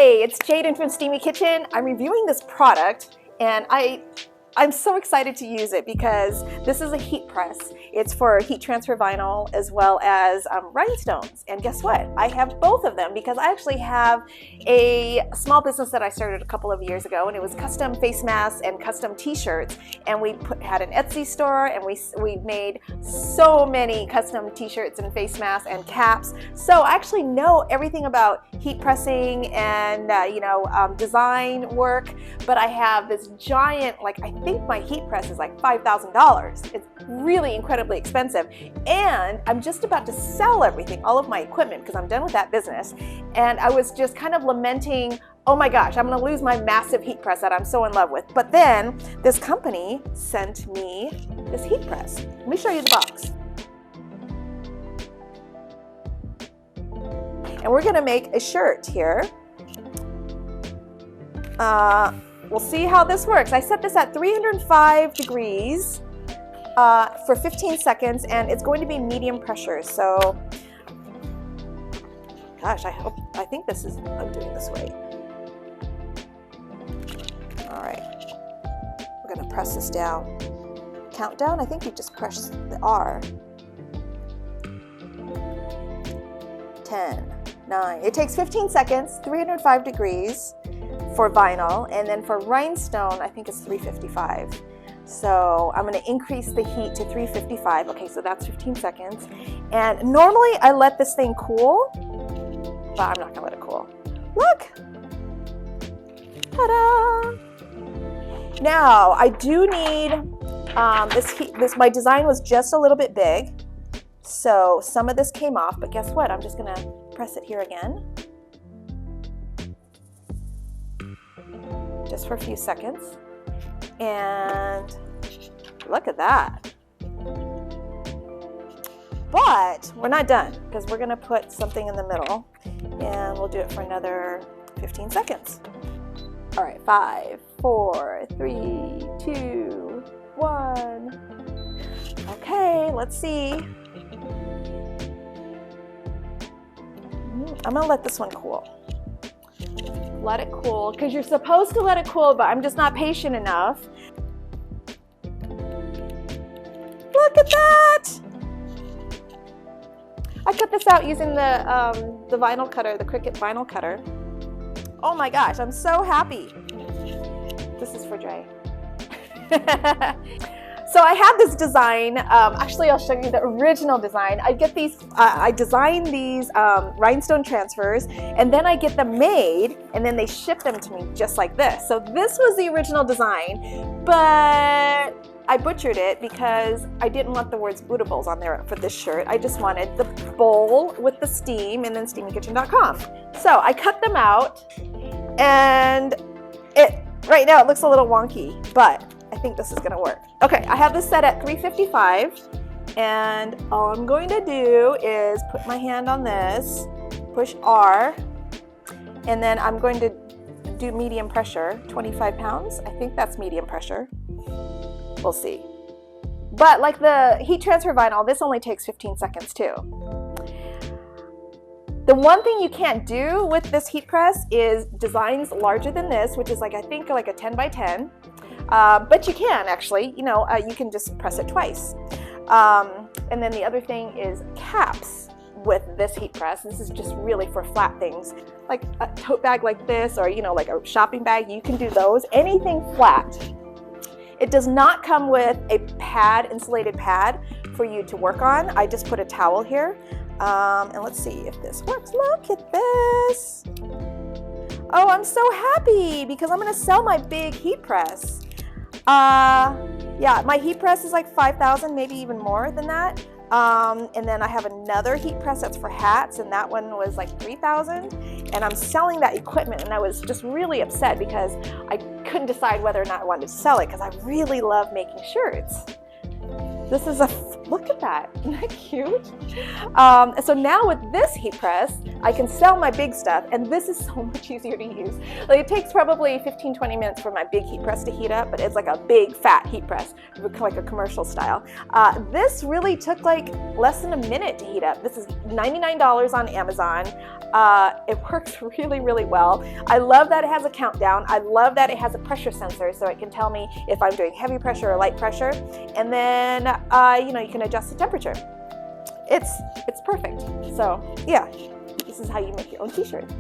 Hey, it's Jaden from Steamy Kitchen. I'm reviewing this product and I'm so excited to use it because this is a heat press. It's for heat transfer vinyl as well as rhinestones. And guess what? I have both of them because I actually have a small business that I started a couple of years ago, and it was custom face masks and custom t-shirts. And we had an Etsy store, and we made so many custom t-shirts and face masks and caps. So I actually know everything about heat pressing and design work, but I have this giant, I think my heat press is like $5,000. It's really incredibly expensive. And I'm just about to sell everything, all of my equipment, because I'm done with that business. And I was just kind of lamenting, oh my gosh, I'm gonna lose my massive heat press that I'm so in love with. But then this company sent me this heat press. Let me show you the box. And we're gonna make a shirt here. We'll see how this works. I set this at 305 degrees for 15 seconds, and it's going to be medium pressure. So, gosh, I think I'm doing this right. All right, we're gonna press this down. Countdown, I think you just press the R. 10, 9, it takes 15 seconds, 305 degrees. For vinyl, and then for rhinestone, I think it's 355. So I'm going to increase the heat to 355. Okay, so that's 15 seconds. And normally I let this thing cool, but I'm not going to let it cool. Look! Ta-da! Now, I do need my design was just a little bit big, so some of this came off, but guess what? I'm just going to press it here again. Just for a few seconds, and look at that. But we're not done, because we're going to put something in the middle, and we'll do it for another 15 seconds. All right, 5, 4, 3, 2, 1. Okay, let's see. I'm going to let this one cool. Let it cool, because you're supposed to let it cool, but I'm just not patient enough. Look at that! I cut this out using the vinyl cutter, the Cricut vinyl cutter. Oh my gosh, I'm so happy. This is for Dre. So I have this design, actually I'll show you the original design. I design these rhinestone transfers, and then I get them made, and then they ship them to me just like this. So this was the original design, but I butchered it because I didn't want the words bootables on there for this shirt. I just wanted the bowl with the steam and then steamykitchen.com. So I cut them out, and right now it looks a little wonky, but I think this is gonna work. Okay, I have this set at 355, and all I'm going to do is put my hand on this, push R, and then I'm going to do medium pressure, 25 pounds. I think that's medium pressure. We'll see. But like the heat transfer vinyl, this only takes 15 seconds too. The one thing you can't do with this heat press is designs larger than this, which is I think like a 10 by 10. But you can actually, you can just press it twice. And then the other thing is caps with this heat press. This is just really for flat things, like a tote bag like this, or like a shopping bag. You can do those, anything flat. It does not come with a pad, insulated pad for you to work on. I just put a towel here. And let's see if this works. Look at this. Oh, I'm so happy because I'm gonna sell my big heat press. Yeah, my heat press is like 5,000, maybe even more than that. And then I have another heat press that's for hats, and that one was like 3,000. And I'm selling that equipment, and I was just really upset because I couldn't decide whether or not I wanted to sell it because I really love making shirts. This is Look at that, isn't that cute? So now with this heat press, I can sell my big stuff, and this is so much easier to use. Like, it takes probably 15-20 minutes for my big heat press to heat up, but it's like a big fat heat press, like a commercial style. This really took like less than a minute to heat up. This is $99 on Amazon. It works really, really well. I love that it has a countdown. I love that it has a pressure sensor, so it can tell me if I'm doing heavy pressure or light pressure. And then, you know, you can adjust the temperature. It's perfect. So yeah, this is how you make your own t-shirt.